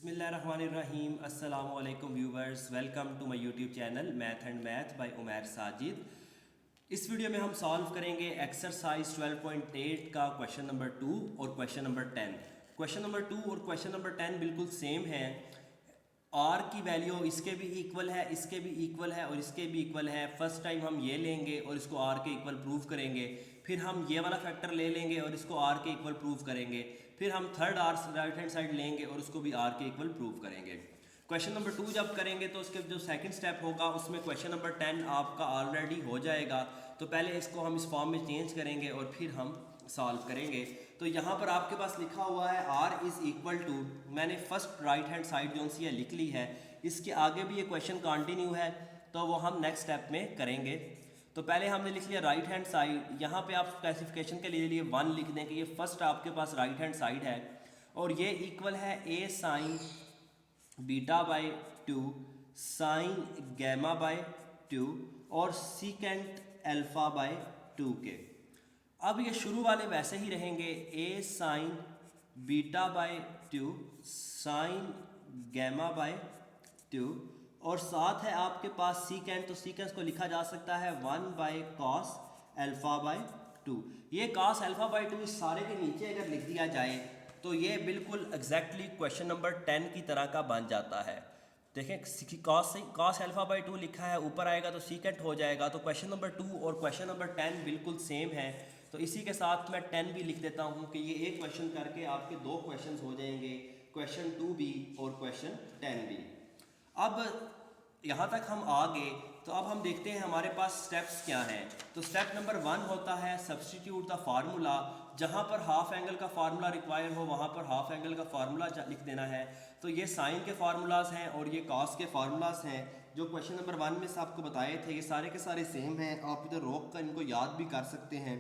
बिस्मिल्लाहिर्रहमानिर्रहीम। अस्सलाम वालेकुम viewers, welcome to my YouTube channel math and math by Umair Sajid. इस वीडियो में हम सॉल्व करेंगे एक्सरसाइज 12.8 का क्वेश्चन नंबर 2 और क्वेश्चन नंबर 10। क्वेश्चन नंबर 2 और क्वेश्चन नंबर 10 बिल्कुल सेम है। आर की वैल्यू इसके भी इक्वल है, इसके भी इक्वल है और इसके भी इक्वल है। फर्स्ट टाइम हम ये लेंगे और इसको आर के इक्वल प्रूव करेंगे, फिर हम ये वाला फैक्टर ले लेंगे और इसको आर के इक्वल प्रूव करेंगे, फिर हम third R right hand side लेंगे और उसको भी आर के इक्वल प्रूव करेंगे। क्वेश्चन नंबर 2 जब करेंगे तो उसके जो सेकंड स्टेप होगा उसमें क्वेश्चन नंबर 10 आपका ऑलरेडी हो जाएगा। तो पहले इसको हम इस फॉर्म में चेंज करेंगे और फिर हम सॉल्व करेंगे। तो यहाँ पर आपके पास लिखा हुआ है आर इज़ इक्वल टू, मैंने फर्स्ट राइट हैंड साइड जो सी है लिख ली है। इसके आगे भी ये क्वेश्चन कंटिन्यू है तो वो हम नेक्स्ट स्टेप में करेंगे। तो पहले हमने लिख लिया राइट हैंड साइड। यहाँ पे आप क्लासिफिकेशन के लिए 1 लिख दें कि ये फर्स्ट आपके पास राइट हैंड साइड है और ये इक्वल है A sine beta by 2 sine gamma by 2 और सीकेंट अल्फा बाई 2 के। अब ये शुरू वाले वैसे ही रहेंगे, A sine beta by 2 sine gamma by 2 और साथ है आपके पास सीकेंट। तो सीकेंट को लिखा जा सकता है 1 बाई कॉस अल्फा बाई 2। ये कॉस अल्फा बाई 2 इस सारे के नीचे अगर लिख दिया जाए तो ये बिल्कुल एग्जैक्टली क्वेश्चन नंबर 10 की तरह का बन जाता है। देखें कॉस अल्फा बाई 2 लिखा है, ऊपर आएगा तो सीकेंट हो जाएगा। तो क्वेश्चन नंबर 2 और क्वेश्चन नंबर 10 बिल्कुल सेम है। तो इसी के साथ मैं 10 भी लिख देता हूँ कि ये एक क्वेश्चन करके आपके 2 क्वेश्चन हो जाएंगे, क्वेश्चन 2 भी और क्वेश्चन 10 भी। अब यहाँ तक हम आ गए तो अब हम देखते हैं हमारे पास स्टेप्स क्या हैं। तो स्टेप नंबर 1 होता है सब्सटीट्यूट द फार्मूला। जहाँ पर हाफ एंगल का फार्मूला रिक्वायर हो वहाँ पर हाफ एंगल का फार्मूला लिख देना है। तो ये साइन के फार्मूलाज हैं और ये कॉस के फार्मूलाज हैं जो क्वेश्चन नंबर 1 में से आपको बताए थे। ये सारे के सारे सेम हैं, आप इधर रोक कर इनको याद भी कर सकते हैं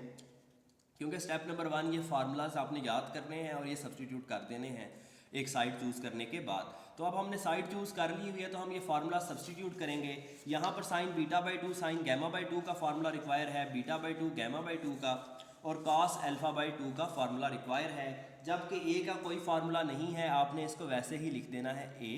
क्योंकि स्टेप नंबर 1 ये फार्मूलाज आपने याद करने हैं और ये सब्सटीट्यूट कर देने हैं एक साइड चूज़ करने के बाद। तो अब हमने साइड चूज़ कर ली हुई है तो हम ये फार्मूला सब्सटीट्यूट करेंगे। यहाँ पर sine beta by 2 sine gamma by 2 का फार्मूला रिक्वायर है, बीटा बाई 2 गैमा बाई 2 का, और कॉस अल्फा बाई 2 का फार्मूला रिक्वायर है। जबकि ए का कोई फार्मूला नहीं है, आपने इसको वैसे ही लिख देना है ए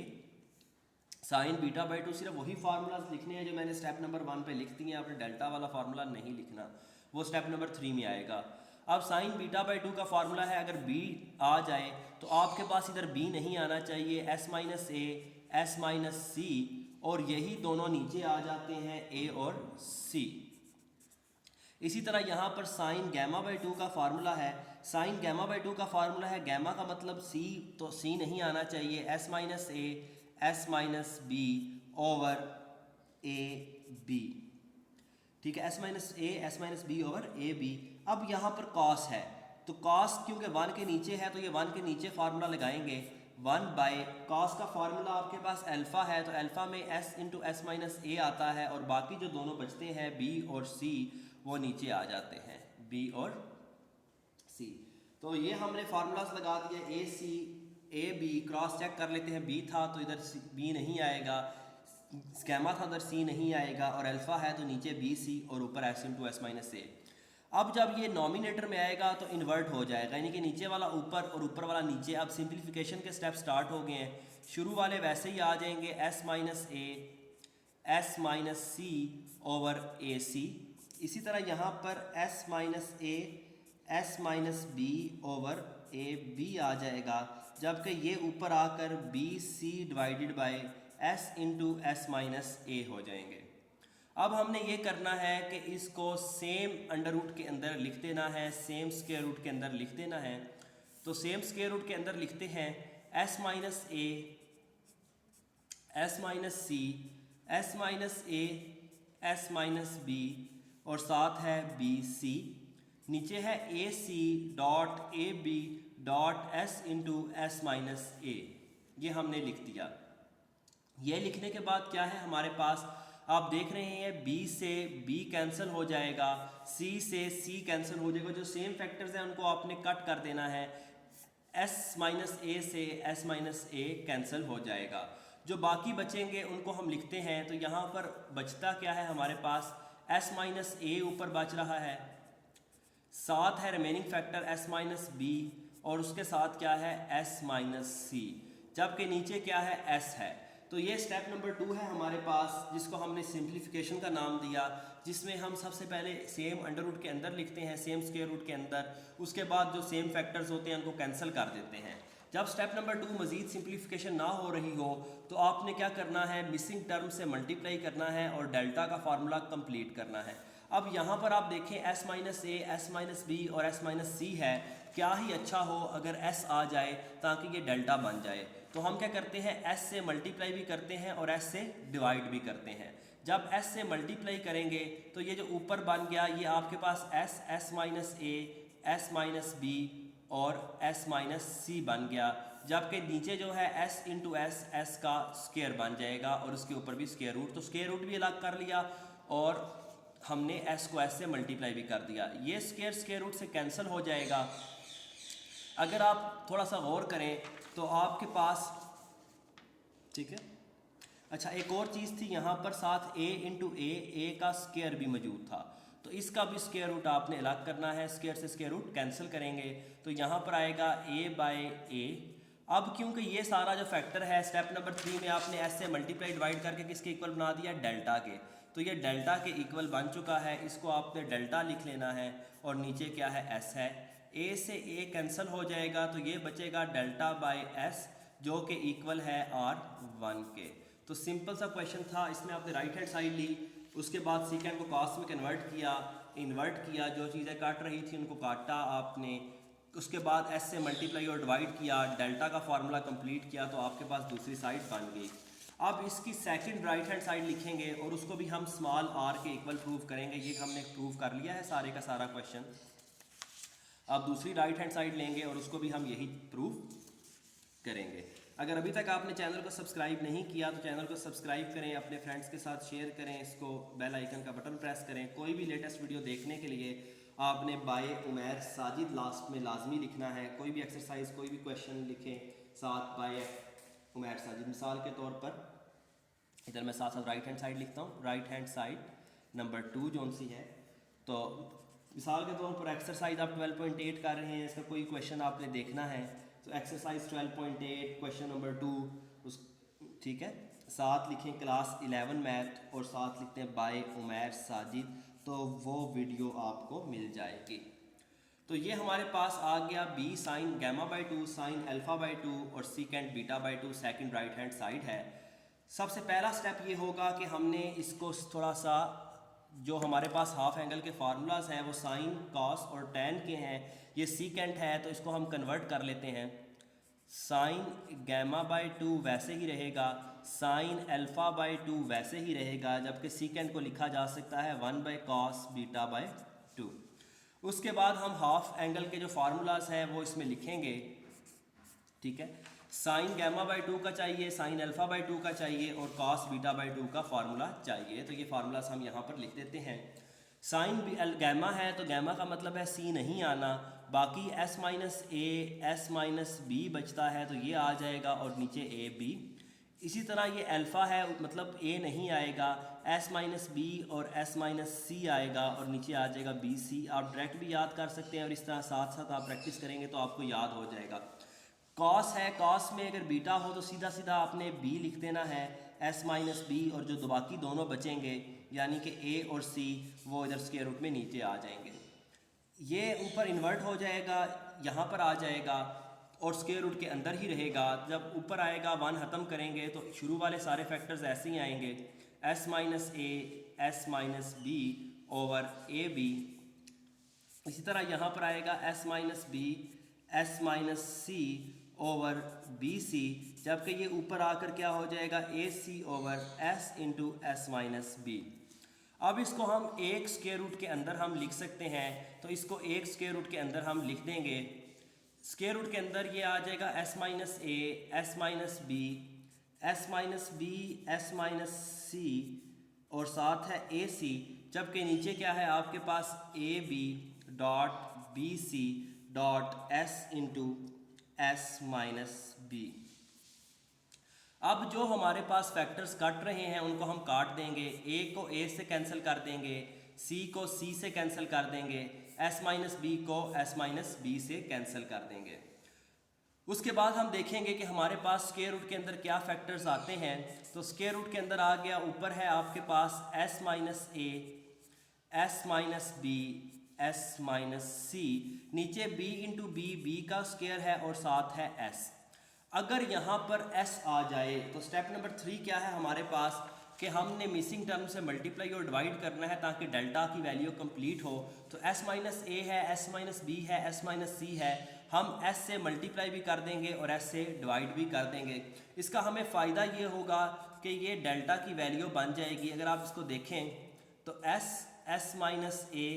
साइन बीटा बाई 2। सिर्फ वही फार्मूलाज लिखने हैं जो मैंने स्टेप नंबर 1 पे लिख दिए हैं, आपने डेल्टा वाला फार्मूला नहीं लिखना, वो स्टेप नंबर 3 में आएगा। अब साइन बीटा बाई 2 का फार्मूला है, अगर बी आ जाए तो आपके पास इधर बी नहीं आना चाहिए, S minus A S minus C, और यही दोनों नीचे आ जाते हैं ए और सी। इसी तरह यहाँ पर साइन गैमा बाई 2 का फार्मूला है, साइन गैमा बाई 2 का फार्मूला है, गैमा का मतलब सी, तो सी नहीं आना चाहिए, S minus A S minus B over A B. ठीक है, S minus A S minus B over A B. अब यहाँ पर कॉस है तो कॉस क्योंकि 1 के नीचे है तो ये 1 के नीचे फार्मूला लगाएंगे, 1 बाय कॉस का फार्मूला आपके पास अल्फा है तो अल्फा में एस इंटू एस माइनस ए आता है और बाकी जो दोनों बचते हैं बी और सी वो नीचे आ जाते हैं, बी और सी। तो ये हमने फार्मूलाज लगा दिए, ए सी ए बी, क्रॉस चेक कर लेते हैं, बी था तो इधर बी नहीं आएगा, स्कैमा था उधर सी नहीं आएगा, और अल्फा है तो नीचे बी सी और ऊपर एस इंटू एस माइनस ए। अब जब ये नॉमिनेटर में आएगा तो इन्वर्ट हो जाएगा, यानी कि नीचे वाला ऊपर और ऊपर वाला नीचे। अब सिंप्लीफिकेशन के स्टेप स्टार्ट हो गए हैं, शुरू वाले वैसे ही आ जाएंगे, S minus A S minus C over A C. इसी तरह यहाँ पर S minus A S minus B over A B आ जाएगा, जबकि ये ऊपर आकर B C divided by S into S minus A हो जाएंगे। अब हमने ये करना है कि इसको सेम अंडर रूट के अंदर लिख देना है, सेम स्क्वायर रूट के अंदर लिख देना है। तो सेम स्क्वायर रूट के अंदर लिखते हैं S minus A S minus C S minus A S minus B और साथ है बी सी, नीचे है A C dot A B dot S into S minus A. ये हमने लिख दिया। ये लिखने के बाद क्या है हमारे पास, आप देख रहे हैं बी से बी कैंसिल हो जाएगा, सी से सी कैंसिल हो जाएगा, जो सेम फैक्टर्स हैं उनको आपने कट कर देना है, एस माइनस ए से एस माइनस ए कैंसिल हो जाएगा, जो बाकी बचेंगे उनको हम लिखते हैं। तो यहाँ पर बचता क्या है हमारे पास, एस माइनस ए ऊपर बच रहा है, साथ है remaining factor S minus B और उसके साथ क्या है एस माइनस सी। जबकि नीचे क्या है, s है। तो ये स्टेप नंबर 2 है हमारे पास, जिसको हमने सिंप्लीफिकेशन का नाम दिया, जिसमें हम सबसे पहले सेम अंडर रूट के अंदर लिखते हैं, सेम स्क्वायर रूट के अंदर, उसके बाद जो सेम फैक्टर्स होते हैं उनको कैंसिल कर देते हैं। जब स्टेप नंबर 2 मजीद सिंप्लीफिकेशन ना हो रही हो तो आपने क्या करना है, मिसिंग टर्म से मल्टीप्लाई करना है और डेल्टा का फार्मूला कंप्लीट करना है। अब यहाँ पर आप देखें s minus A, S minus B और s माइनस सी है, क्या ही अच्छा हो अगर s आ जाए ताकि ये डेल्टा बन जाए। तो हम क्या करते हैं, s से मल्टीप्लाई भी करते हैं और s से डिवाइड भी करते हैं। जब s से मल्टीप्लाई करेंगे तो ये जो ऊपर बन गया ये आपके पास s minus A, s minus B और s माइनस सी बन गया, जबकि नीचे जो है s इंटू एस, s का स्क्वायर बन जाएगा और उसके ऊपर भी स्क्वायर रूट, तो स्क्वायर रूट भी अलग कर लिया और हमने s को s से मल्टीप्लाई भी कर दिया। ये स्क्वायर रूट से कैंसिल हो जाएगा। अगर आप थोड़ा सा गौर करें तो आपके पास, ठीक है, अच्छा एक और चीज़ थी यहाँ पर साथ a इंटू ए का स्क्वायर भी मौजूद था, तो इसका भी स्क्वायर रूट आपने अलग करना है, स्क्वायर से स्क्वायर रूट कैंसिल करेंगे तो यहाँ पर आएगा a बाय ए। अब क्योंकि ये सारा जो फैक्टर है स्टेप नंबर 3 में आपने s से मल्टीप्लाई डिवाइड करके किसके इक्वल बना दिया, डेल्टा के, तो ये डेल्टा के इक्वल बन चुका है, इसको आपने डेल्टा लिख लेना है और नीचे क्या है, s है। a से a कैंसिल हो जाएगा तो ये बचेगा डेल्टा बाय s जो कि इक्वल है r1 के। तो सिंपल सा क्वेश्चन था, इसमें आपने राइट हैंड साइड ली, उसके बाद सीकेंड को कॉस में कन्वर्ट किया, इन्वर्ट किया, जो चीज़ें काट रही थी उनको काटा आपने, उसके बाद s से मल्टीप्लाई और डिवाइड किया, डेल्टा का फार्मूला कंप्लीट किया, तो आपके पास दूसरी साइड बन गई। अब इसकी सेकंड राइट हैंड साइड लिखेंगे और उसको भी हम स्मॉल r के इक्वल प्रूव करेंगे। ये हमने प्रूव कर लिया है सारे का सारा क्वेश्चन। अब दूसरी राइट हैंड साइड लेंगे और उसको भी हम यही प्रूव करेंगे। अगर अभी तक आपने चैनल को सब्सक्राइब नहीं किया तो चैनल को सब्सक्राइब करें, अपने फ्रेंड्स के साथ शेयर करें, इसको बेल आइकन का बटन प्रेस करें। कोई भी लेटेस्ट वीडियो देखने के लिए आपने बाय उमैर साजिद लास्ट में लाजमी लिखना है। कोई भी एक्सरसाइज, कोई भी क्वेश्चन लिखें साथ बाय उमैर साजिद। मिसाल के तौर पर इधर मैं साथ साथ राइट हैंड साइड लिखता हूँ, राइट हैंड साइड नंबर 2 जोन सी है। तो मिसाल के तौर पर एक्सरसाइज आप 12.8 कर रहे हैं, इसका कोई क्वेश्चन आपने देखना है तो एक्सरसाइज 12.8 क्वेश्चन नंबर 2 उस, ठीक है, साथ लिखें क्लास 11 मैथ और साथ लिखते हैं बाय उमैर साजिद, तो वो वीडियो आपको मिल जाएगी। तो ये हमारे पास आ गया b sine gamma by 2, sine alpha by 2 और second beta by 2, second right hand side है। सबसे पहला स्टेप ये होगा कि हमने इसको थोड़ा सा, जो हमारे पास हाफ एंगल के फार्मूलाज हैं वो साइन, कॉस और टैन के हैं, ये सीकेंट है तो इसको हम कन्वर्ट कर लेते हैं। साइन गैमा बाई 2 वैसे ही रहेगा, साइन अल्फा बाई 2 वैसे ही रहेगा, जबकि सीकेंट को लिखा जा सकता है 1 बाई कॉस बीटा बाई 2। उसके बाद हम हाफ एंगल के जो फार्मूलाज हैं वो इसमें लिखेंगे, ठीक है। साइन गैमा बाई 2 का चाहिए, साइन अल्फा बाई 2 का चाहिए और कॉस बीटा बाई 2 का फार्मूला चाहिए, तो ये फार्मूलाज हम यहाँ पर लिख देते हैं। साइन गैमा है तो गैमा का मतलब है सी नहीं आना, बाकी s minus A, S minus B बचता है तो ये आ जाएगा और नीचे ए बी। इसी तरह ये अल्फ़ा है मतलब a नहीं आएगा, s माइनस बी और s माइनस सी आएगा और नीचे आ जाएगा बी सी। आप डायरेक्ट भी याद कर सकते हैं और इस तरह साथ साथ आप प्रैक्टिस करेंगे तो आपको याद हो जाएगा। कॉस है, कॉस में अगर बीटा हो तो सीधा सीधा आपने b लिख देना है, s माइनस बी, और जो बाकी दोनों बचेंगे यानी कि a और c वो इधर स्क्वायर रूट में नीचे आ जाएंगे। ये ऊपर इन्वर्ट हो जाएगा, यहाँ पर आ जाएगा और स्क्वायर रूट के अंदर ही रहेगा। जब ऊपर आएगा 1 ख़त्म करेंगे तो शुरू वाले सारे फैक्टर्स ऐसे ही आएंगे, s minus A, S minus B over A B. इसी तरह यहाँ पर आएगा s minus B, S minus C over B C, जबकि ये ऊपर आकर क्या हो जाएगा A C over S into S minus B. अब इसको हम एक स्क्वायर रूट के अंदर हम लिख सकते हैं, तो इसको एक स्क्वायर रूट के अंदर हम लिख देंगे। स्क्वायर रूट के अंदर ये आ जाएगा s minus A, S minus B, S minus B, S minus C और साथ है ए सी, जबकि नीचे क्या है आपके पास A B dot B C dot S into S minus B. अब जो हमारे पास फैक्टर्स कट रहे हैं उनको हम काट देंगे, a को a से कैंसिल कर देंगे, c को c से कैंसिल कर देंगे, s माइनस बी को s माइनस बी से कैंसिल कर देंगे। उसके बाद हम देखेंगे कि हमारे पास स्क्वायर रूट के अंदर क्या फैक्टर्स आते हैं। तो स्क्वायर रूट के अंदर आ गया, ऊपर है आपके पास s minus A, s minus B, s minus C, नीचे b इंटू बी का स्क्वायर है और साथ है s। अगर यहाँ पर s आ जाए तो स्टेप नंबर 3 क्या है हमारे पास कि हमने मिसिंग टर्म से मल्टीप्लाई और डिवाइड करना है ताकि डेल्टा की वैल्यू कंप्लीट हो। तो s माइनस ए है, s माइनस बी है, s माइनस सी है, हम s से मल्टीप्लाई भी कर देंगे और s से डिवाइड भी कर देंगे। इसका हमें फ़ायदा ये होगा कि ये डेल्टा की वैल्यू बन जाएगी। अगर आप इसको देखें तो s minus A,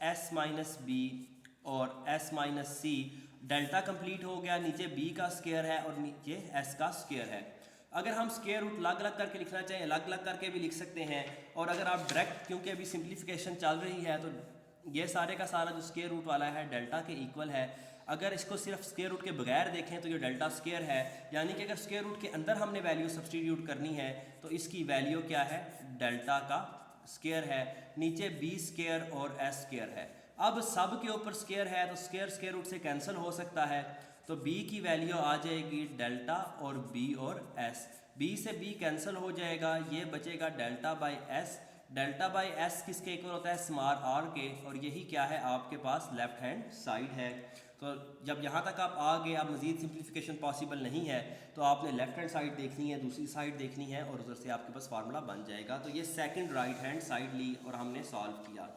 s minus B और s माइनस सी, डेल्टा कंप्लीट हो गया, नीचे b का स्क्वायर है और नीचे s का स्क्वायर है। अगर हम स्क्वायर रूट अलग अलग करके लिखना चाहें अलग अलग करके भी लिख सकते हैं, और अगर आप डायरेक्ट, क्योंकि अभी सिंप्लीफिकेशन चल रही है तो ये सारे का सारा जो स्क्वायर रूट वाला है डेल्टा के इक्वल है। अगर इसको सिर्फ स्क्वायर रूट के बगैर देखें तो ये डेल्टा स्क्वायर है, यानी कि अगर स्क्वायर रूट के अंदर हमने वैल्यू सब्सटीट्यूट करनी है तो इसकी वैल्यू क्या है, डेल्टा का स्क्वायर है, नीचे बी स्क्वायर और एस स्क्वायर है। अब सब के ऊपर स्क्वायर है तो स्क्वायर स्क्वायर रूट से कैंसिल हो सकता है, तो b की वैल्यू आ जाएगी डेल्टा और b और s, b से b कैंसिल हो जाएगा, ये बचेगा delta by s। Delta by s किसके इक्वल होता है, स्मॉल r के, और यही क्या है आपके पास लेफ्ट हैंड साइड है। तो जब यहाँ तक आप आ गए, अब मज़ीद सिंप्लीफिकेशन पॉसिबल नहीं है तो आपने लेफ्ट हैंड साइड देखनी है, दूसरी साइड देखनी है और उधर से आपके पास फार्मूला बन जाएगा। तो ये सेकंड राइट हैंड साइड ली और हमने सॉल्व किया।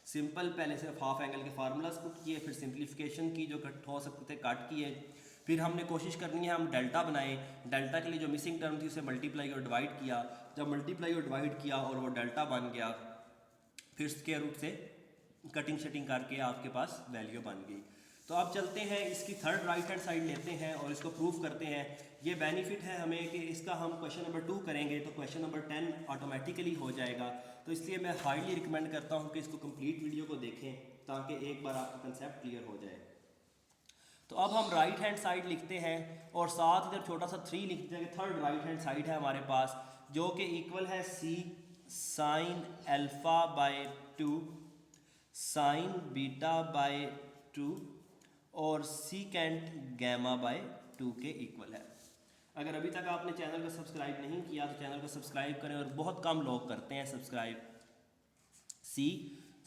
सिंपल पहले सिर्फ हाफ एंगल के फार्मूलाज पुट किए, फिर सिंप्लीफिकेशन की, जो कट हो सकते थे कट किए, फिर हमने कोशिश करनी है हम डेल्टा बनाएं। डेल्टा के लिए जो मिसिंग टर्म थी उसे मल्टीप्लाई और डिवाइड किया, जब मल्टीप्लाई और डिवाइड किया और वो डेल्टा बन गया, फिर स्क्वायर रूट से कटिंग शटिंग करके आपके पास वैल्यू बन गई। तो अब चलते हैं इसकी थर्ड राइट हैंड साइड लेते हैं और इसको प्रूफ करते हैं। ये बेनिफिट है हमें कि इसका हम क्वेश्चन नंबर 2 करेंगे तो क्वेश्चन नंबर 10 ऑटोमेटिकली हो जाएगा। तो इसलिए मैं हाईली रिकमेंड करता हूँ कि इसको कंप्लीट वीडियो को देखें ताकि एक बार आपका कंसेप्ट क्लियर हो जाए। तो अब हम राइट हैंड साइड लिखते हैं और साथ इधर छोटा सा 3 लिखते हैं। थर्ड राइट हैंड साइड है हमारे पास जो कि इक्वल है c sine alpha by 2 sign beta by 2 और सीकेंट गैमा बाय 2 के इक्वल है। अगर अभी तक आपने चैनल को सब्सक्राइब नहीं किया तो चैनल को सब्सक्राइब करें, और बहुत कम लोग करते हैं subscribe. c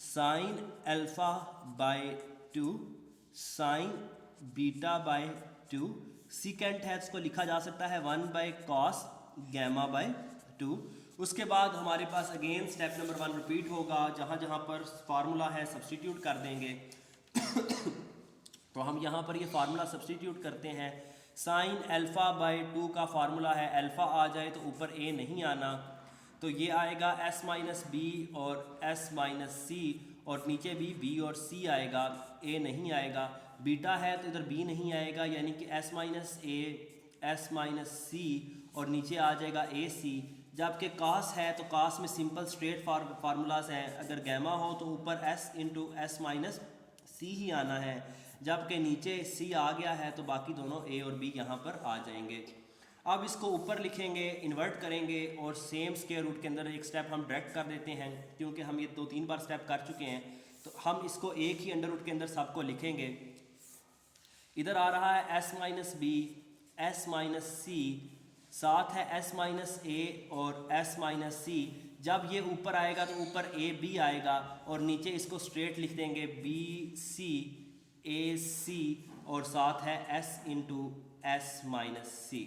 sine alpha by 2 sign beta by 2, secant है इसको लिखा जा सकता है 1 बाय कॉस गैमा बाय 2। उसके बाद हमारे पास अगेन स्टेप नंबर 1 रिपीट होगा, जहाँ जहाँ पर फार्मूला है सब्सटीट्यूट कर देंगे। तो हम यहाँ पर ये फार्मूला सब्सटीट्यूट करते हैं। साइन अल्फा बाय 2 का फार्मूला है, अल्फा आ जाए तो ऊपर ए नहीं आना, तो ये आएगा s माइनस बी और s माइनस सी, और नीचे भी b और c आएगा, a नहीं आएगा। बीटा है तो इधर b नहीं आएगा, यानी कि s minus A, s minus C और नीचे आ जाएगा ए सी। जबकि कास है तो कास में सिंपल स्ट्रेट फार्मूलाज हैं, अगर गैमा हो तो ऊपर s इंटू एस माइनस सी ही आना है, जबकि नीचे c आ गया है तो बाकी दोनों a और b यहाँ पर आ जाएंगे। अब इसको ऊपर लिखेंगे, इन्वर्ट करेंगे और सेम स्क्वायर रूट के अंदर एक स्टेप हम डायरेक्ट कर देते हैं, क्योंकि हम ये 2-3 बार स्टेप कर चुके हैं। तो हम इसको एक ही अंडर रूट के अंदर सबको लिखेंगे। इधर आ रहा है s minus B, s minus C, साथ है s माइनस ए और s माइनस सी। जब ये ऊपर आएगा तो ऊपर ए बी आएगा और नीचे इसको स्ट्रेट लिख देंगे बी सी ए सी, और साथ है s into S minus C.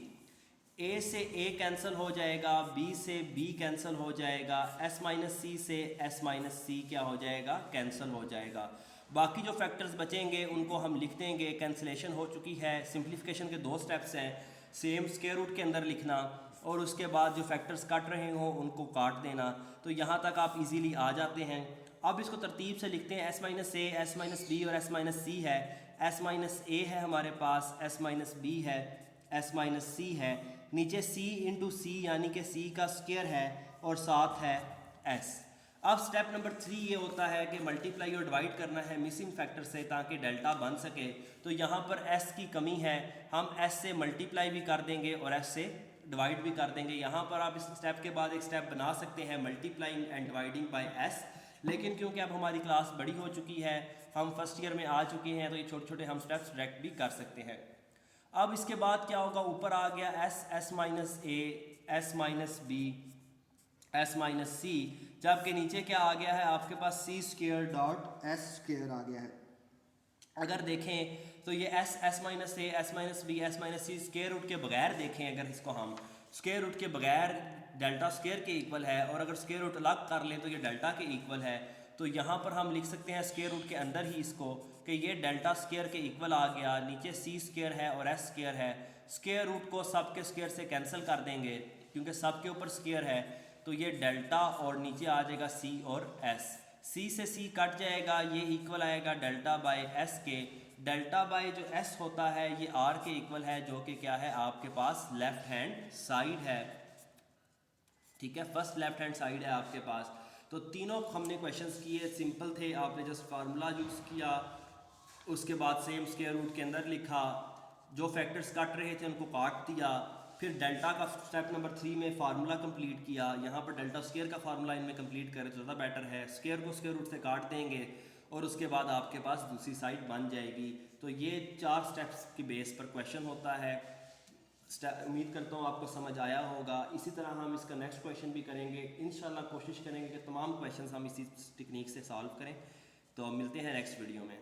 a से a कैंसिल हो जाएगा, b से b कैंसिल हो जाएगा, s माइनस सी से s माइनस सी क्या हो जाएगा, कैंसिल हो जाएगा। बाकी जो फैक्टर्स बचेंगे उनको हम लिख देंगे। कैंसिलेशन हो चुकी है। सिंप्लीफिकेशन के 2 स्टेप्स हैं, सेम स्क्वायर रूट के अंदर लिखना और उसके बाद जो फैक्टर्स काट रहे हो उनको काट देना। तो यहाँ तक आप इजीली आ जाते हैं। अब इसको तरतीब से लिखते हैं। s minus A, s minus B और s माइनस सी है। s माइनस ए है हमारे पास, s माइनस बी है, s माइनस सी है, नीचे c इंटू सी यानी कि c का स्क्वायर है और साथ है s। अब स्टेप नंबर 3 ये होता है कि मल्टीप्लाई और डिवाइड करना है मिसिंग फैक्टर से ताकि डेल्टा बन सके। तो यहाँ पर s की कमी है, हम s से मल्टीप्लाई भी कर देंगे और s से डिवाइड भी कर देंगे। यहाँ पर आप इस स्टेप के बाद एक स्टेप बना सकते हैं multiplying and dividing by s, लेकिन क्योंकि अब हमारी क्लास बड़ी हो चुकी है, हम फर्स्ट ईयर में आ चुके हैं, तो ये छोटे छोटे हम स्टेप्स डायरेक्ट भी कर सकते हैं। अब इसके बाद क्या होगा, ऊपर आ गया S minus A, S minus B, S minus C, जबकि नीचे क्या आ गया है आपके पास C square dot S square आ गया है। अगर देखें तो ये S minus A, S minus B, S minus C square root के बगैर देखें, अगर इसको हम स्क्वेयर रूट के बगैर डेल्टा स्क्वेयर के इक्वल है, और अगर स्क्वेयर रूट अलग कर लें तो ये डेल्टा के इक्वल है। तो यहाँ पर हम लिख सकते हैं स्क्वेयर रूट के अंदर ही इसको कि ये डेल्टा स्क्वेयर के इक्वल आ गया, नीचे सी स्क्वेयर है और एस स्क्वेयर है। स्क्वेयर रूट को सब के स्क्वेयर से कैंसिल कर देंगे क्योंकि सब के ऊपर स्क्वेयर है, तो ये डेल्टा और नीचे आ जाएगा सी और एस, सी से सी कट जाएगा, ये इक्वल आएगा डेल्टा बाय एस के। डेल्टा बाय जो एस होता है ये आर के इक्वल है, जो कि क्या है आपके पास लेफ्ट हैंड साइड है, ठीक है, फर्स्ट लेफ्ट हैंड साइड है आपके पास। तो तीनों हमने क्वेश्चंस किए, सिंपल थे, आपने जस्ट फार्मूला यूज़ किया, उसके बाद सेम स्क्वायर रूट के अंदर लिखा, जो फैक्टर्स कट रहे थे उनको काट दिया, फिर डेल्टा का स्टेप नंबर 3 में फार्मूला कंप्लीट किया। यहाँ पर डेल्टा स्क्वायर का फार्मूला इनमें कंप्लीट करें तो ज़्यादा बेटर है, स्क्वायर को स्क्वायर रूट से काट देंगे और उसके बाद आपके पास दूसरी साइड बन जाएगी। तो ये 4 स्टेप्स की बेस पर क्वेश्चन होता है। उम्मीद करता हूँ आपको समझ आया होगा। इसी तरह हम इसका नेक्स्ट क्वेश्चन भी करेंगे इंशाल्लाह, कोशिश करेंगे कि तमाम क्वेश्चंस हम इसी टेक्निक से सॉल्व करें। तो मिलते हैं नेक्स्ट वीडियो में।